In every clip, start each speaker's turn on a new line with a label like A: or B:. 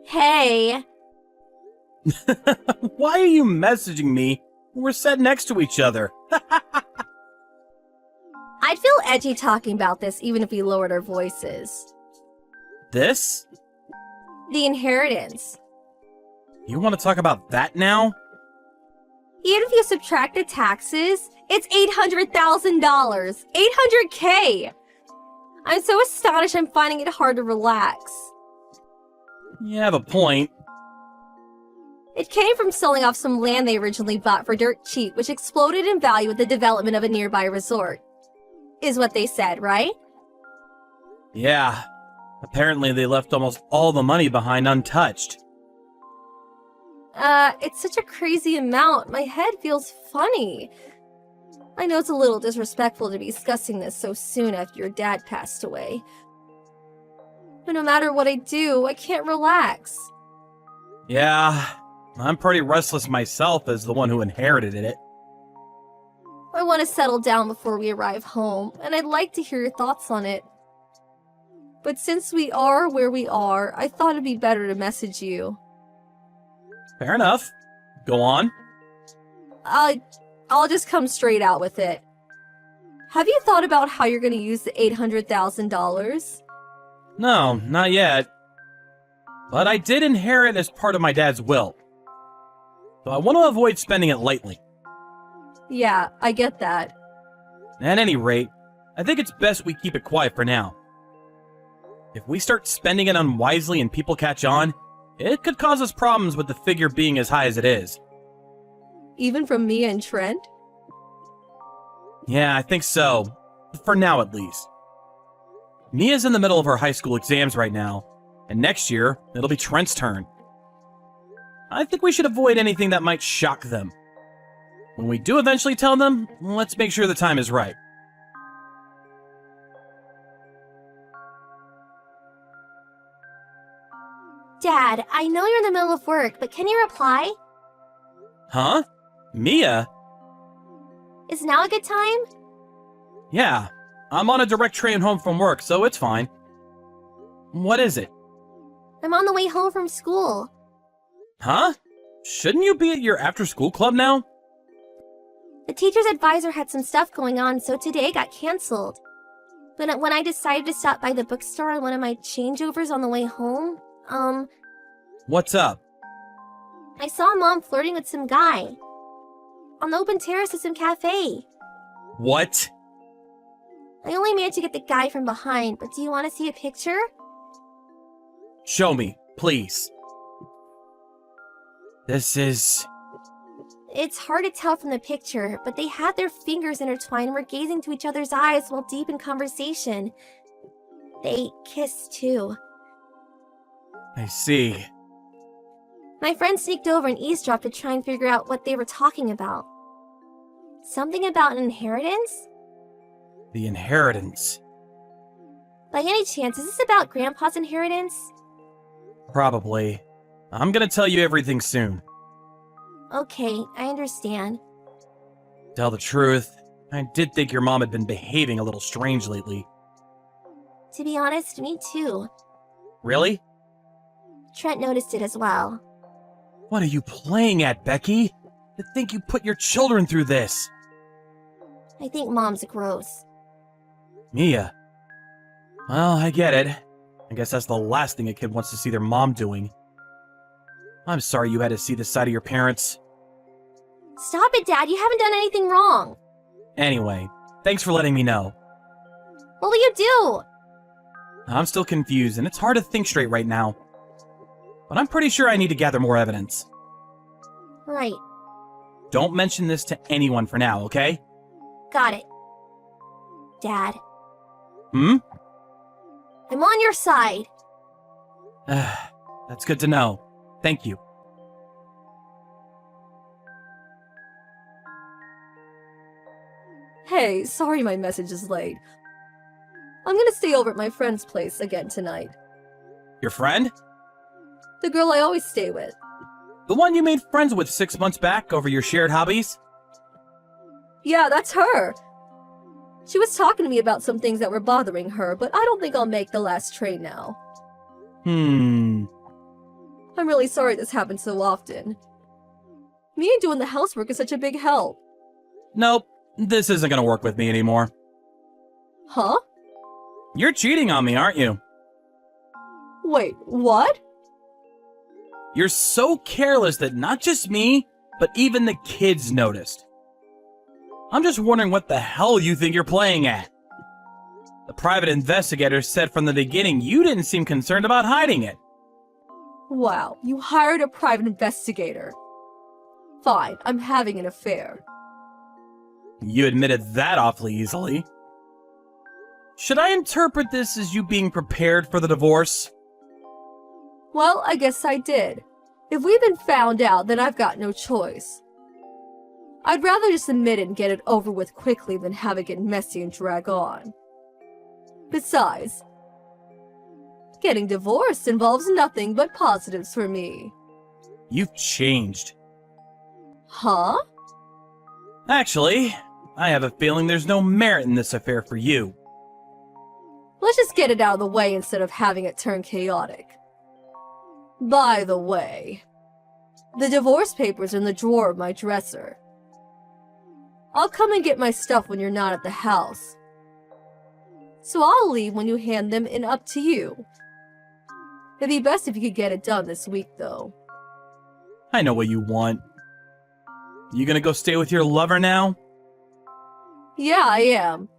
A: Hey,
B: Why are you messaging me when we're sat next to each other?
A: I'd feel edgy talking about this even if we lowered our voices.
B: This?
A: The inheritance.
B: You want to talk about that now?
A: Even if you subtract the taxes, it's $800,000. 800K! I'm so astonished I'm finding it hard to relax.
B: You have a point.
A: It came from selling off some land they originally bought for dirt cheap, which exploded in value with the development of a nearby resort. Is what they said, right?
B: Yeah. Apparently they left almost all the money behind untouched.
A: It's such a crazy amount. My head feels funny. I know it's a little disrespectful to be discussing this so soon after your dad passed away. But no matter what I do, I can't relax.
B: Yeah, I'm pretty restless myself as the one who inherited it.
A: I want to settle down before we arrive home, and I'd like to hear your thoughts on it. But since we are where we are, I thought it'd be better to message you.
B: Fair enough. Go on.
A: I'll just come straight out with it. Have you thought about how you're going to use the $800,000?
B: No, not yet. But I did inherit as part of my dad's will. So I want to avoid spending it lightly.
A: Yeah, I get that.
B: At any rate, I think it's best we keep it quiet for now. If we start spending it unwisely and people catch on, it could cause us problems with the figure being as high as it is.
A: Even from me and Trent?
B: Yeah, I think so. For now, at least. Mia's in the middle of her high school exams right now, and next year, it'll be Trent's turn. I think we should avoid anything that might shock them. When we do eventually tell them, let's make sure the time is right.
A: Dad, I know you're in the middle of work, but can you reply?
B: Huh? Mia?
A: Is now a good time?
B: Yeah, I'm on a direct train home from work, so it's fine. What is it?
A: I'm on the way home from school.
B: Huh? Shouldn't you be at your after-school club now?
A: The teacher's advisor had some stuff going on, so today got canceled. But when I decided to stop by the bookstore on one of my changeovers on the way home,
B: What's up?
A: I saw Mom flirting with some guy. On the open terrace of some cafe.
B: What?
A: I only managed to get the guy from behind, but do you want to see a picture?
B: Show me, please. This is...
A: It's hard to tell from the picture, but they had their fingers intertwined and were gazing to each other's eyes while deep in conversation. They kissed too.
B: I see.
A: My friend sneaked over and eavesdropped to try and figure out what they were talking about. Something about an inheritance?
B: The inheritance.
A: By any chance, is this about Grandpa's inheritance?
B: Probably. I'm gonna tell you everything soon.
A: Okay, I understand.
B: Tell the truth, I did think your mom had been behaving a little strange lately.
A: To be honest, me too.
B: Really?
A: Trent noticed it as well.
B: What are you playing at, Becky? To think you put your children through this.
A: I think Mom's gross.
B: Mia. Well, I get it. I guess that's the last thing a kid wants to see their mom doing. I'm sorry you had to see this side of your parents.
A: Stop it, Dad. You haven't done anything wrong.
B: Anyway, thanks for letting me know.
A: What will you do?
B: I'm still confused, and it's hard to think straight right now. But I'm pretty sure I need to gather more evidence.
A: Right.
B: Don't mention this to anyone for now, okay?
A: Got it. Dad.
B: Hmm?
A: I'm on your side.
B: That's good to know. Thank you.
A: Hey, sorry my message is late. I'm gonna stay over at my friend's place again tonight.
B: Your friend?
A: The girl I always stay with.
B: The one you made friends with 6 months back over your shared hobbies?
A: Yeah, that's her. She was talking to me about some things that were bothering her, but I don't think I'll make the last train now. I'm really sorry this happens so often. Me and doing the housework is such a big help.
B: Nope, this isn't gonna work with me anymore.
A: Huh?
B: You're cheating on me, aren't you?
A: Wait, what?
B: You're so careless that not just me, but even the kids noticed. I'm just wondering what the hell you think you're playing at. The private investigator said from the beginning you didn't seem concerned about hiding it.
A: Wow, you hired a private investigator. Fine, I'm having an affair.
B: You admitted that awfully easily. Should I interpret this as you being prepared for the divorce?
A: Well, I guess I did. If we've been found out, then I've got no choice. I'd rather just admit it and get it over with quickly than have it get messy and drag on. Besides, getting divorced involves nothing but positives for me.
B: You've changed.
A: Huh?
B: Actually, I have a feeling there's no merit in this affair for you.
A: Let's just get it out of the way instead of having it turn chaotic. By the way, the divorce papers are in the drawer of my dresser. I'll come and get my stuff when you're not at the house. So I'll leave when you hand them and up to you. It'd be best if you could get it done this week, though.
B: I know what you want. You gonna go stay with your lover now?
A: Yeah, I am.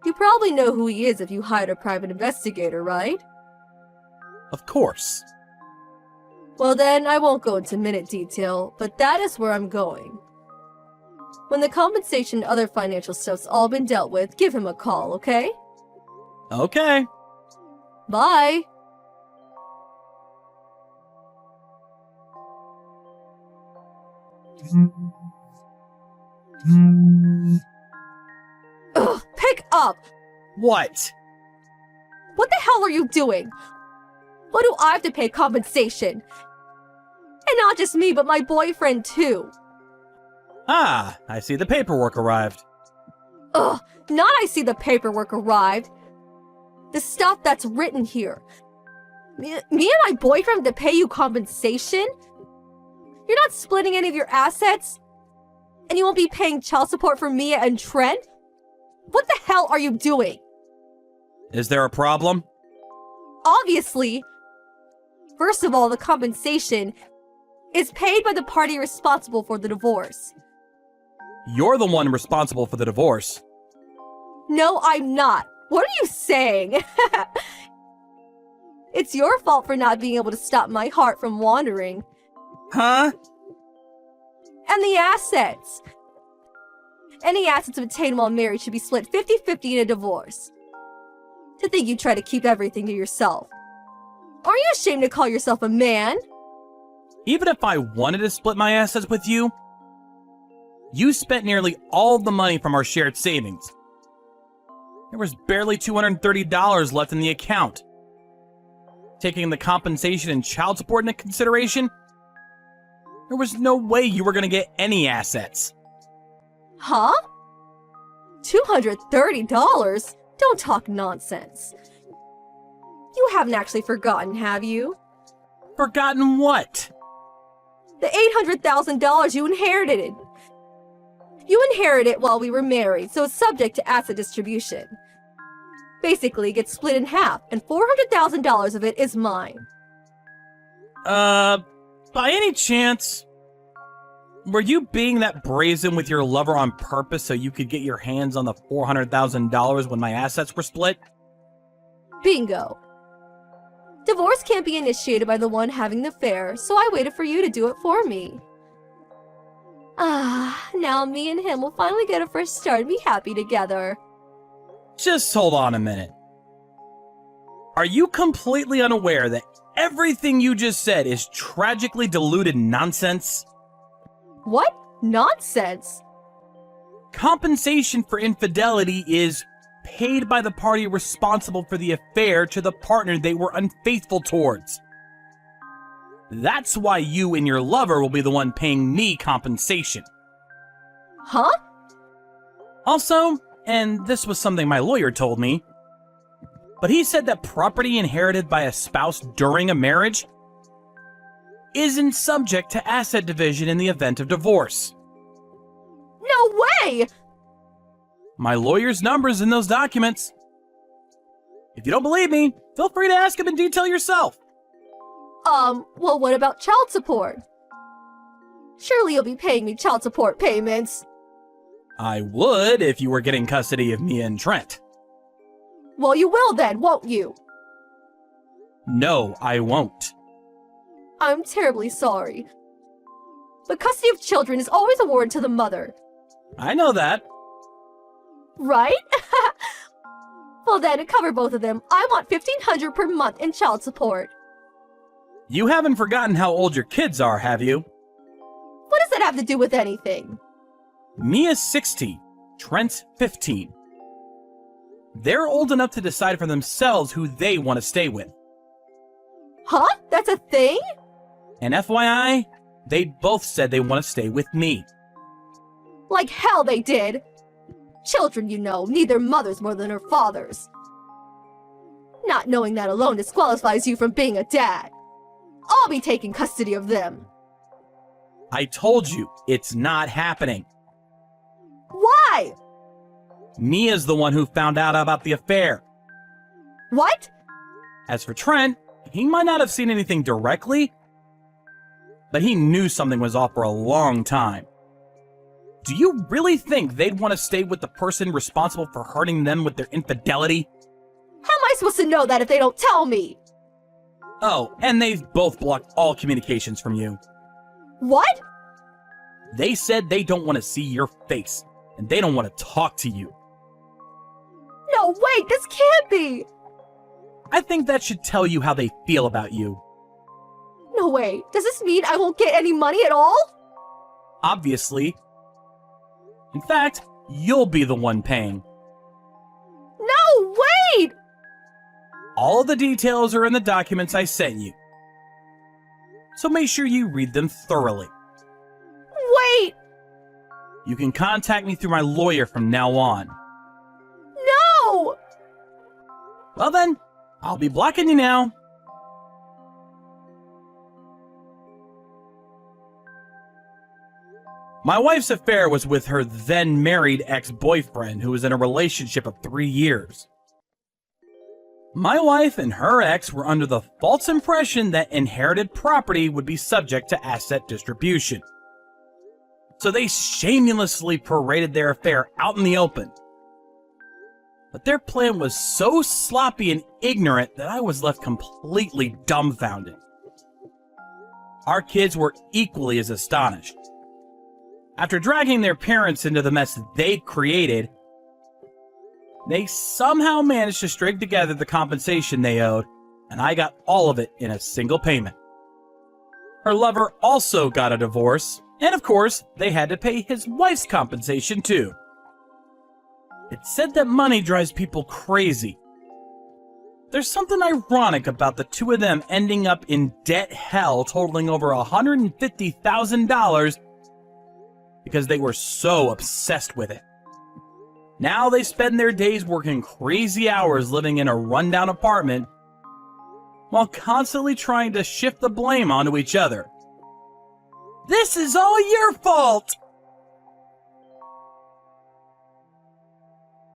A: You probably know who he is if you hired a private investigator, right?
B: Of course.
A: Well then, I won't go into minute detail, but that is where I'm going. When the compensation and other financial stuff's all been dealt with, give him a call, okay?
B: Okay.
A: Bye! Ugh, pick up!
B: What?
A: What the hell are you doing? Why do I have to pay compensation? And not just me, but my boyfriend too.
B: Ah, I see the paperwork arrived.
A: Ugh, not I see the paperwork arrived. The stuff that's written here. Me and my boyfriend have to pay you compensation? You're not splitting any of your assets? And you won't be paying child support for Mia and Trent? What the hell are you doing?
B: Is there a problem?
A: Obviously. First of all, the compensation is paid by the party responsible for the divorce.
B: You're the one responsible for the divorce.
A: No, I'm not. What are you saying? It's your fault for not being able to stop my heart from wandering.
B: Huh?
A: And the assets. Any assets obtained while married should be split 50-50 in a divorce. To think you try to keep everything to yourself. Aren't you ashamed to call yourself a man?
B: Even if I wanted to split my assets with you, you spent nearly all the money from our shared savings. There was barely $230 left in the account. Taking the compensation and child support into consideration, there was no way you were going to get any assets.
A: Huh? $230? Don't talk nonsense. You haven't actually forgotten, have you?
B: Forgotten what?
A: The $800,000 you inherited. You inherited it while we were married, so it's subject to asset distribution. Basically, it gets split in half, and $400,000 of it is mine.
B: By any chance, were you being that brazen with your lover on purpose so you could get your hands on the $400,000 when my assets were split?
A: Bingo. Divorce can't be initiated by the one having the affair, so I waited for you to do it for me. Ah, now me and him will finally get a fresh start and be happy together.
B: Just hold on a minute. Are you completely unaware that everything you just said is tragically diluted nonsense?
A: What? Nonsense?
B: Compensation for infidelity is paid by the party responsible for the affair to the partner they were unfaithful towards. That's why you and your lover will be the one paying me compensation.
A: Huh?
B: Also, and this was something my lawyer told me, but he said that property inherited by a spouse during a marriage isn't subject to asset division in the event of divorce.
A: No way!
B: My lawyer's number's in those documents. If you don't believe me, feel free to ask him in detail yourself.
A: Well, what about child support? Surely you'll be paying me child support payments.
B: I would if you were getting custody of Mia and Trent.
A: Well, you will then, won't you?
B: No, I won't.
A: I'm terribly sorry. But custody of children is always awarded to the mother.
B: I know that.
A: Right? Well then, to cover both of them, I want $1,500 per month in child support.
B: You haven't forgotten how old your kids are, have you?
A: What does that have to do with anything?
B: Mia's 16, Trent's 15. They're old enough to decide for themselves who they want to stay with.
A: Huh? That's a thing?
B: And FYI, they both said they want to stay with me.
A: Like hell they did. Children, you know, need their mothers more than their fathers. Not knowing that alone disqualifies you from being a dad. I'll be taking custody of them.
B: I told you, it's not happening.
A: Why?
B: Mia's the one who found out about the affair.
A: What?
B: As for Trent, he might not have seen anything directly, but he knew something was off for a long time. Do you really think they'd want to stay with the person responsible for hurting them with their infidelity?
A: How am I supposed to know that if they don't tell me?
B: Oh, and they've both blocked all communications from you.
A: What?
B: They said they don't want to see your face, and they don't want to talk to you.
A: No, wait, this can't be!
B: I think that should tell you how they feel about you.
A: No way, does this mean I won't get any money at all?
B: Obviously. In fact, you'll be the one paying.
A: No, wait!
B: All the details are in the documents I sent you. So make sure you read them thoroughly.
A: Wait!
B: You can contact me through my lawyer from now on.
A: No!
B: Well then, I'll be blocking you now. My wife's affair was with her then married ex-boyfriend who was in a relationship of 3 years. My wife and her ex were under the false impression that inherited property would be subject to asset distribution. So they shamelessly paraded their affair out in the open. But their plan was so sloppy and ignorant that I was left completely dumbfounded. Our kids were equally as astonished. After dragging their parents into the mess they created, they somehow managed to string together the compensation they owed, and I got all of it in a single payment. Her lover also got a divorce, and of course, they had to pay his wife's compensation too. It's said that money drives people crazy. There's something ironic about the two of them ending up in debt hell totaling over $150,000 because they were so obsessed with it. Now they spend their days working crazy hours living in a rundown apartment while constantly trying to shift the blame onto each other. This is all your fault!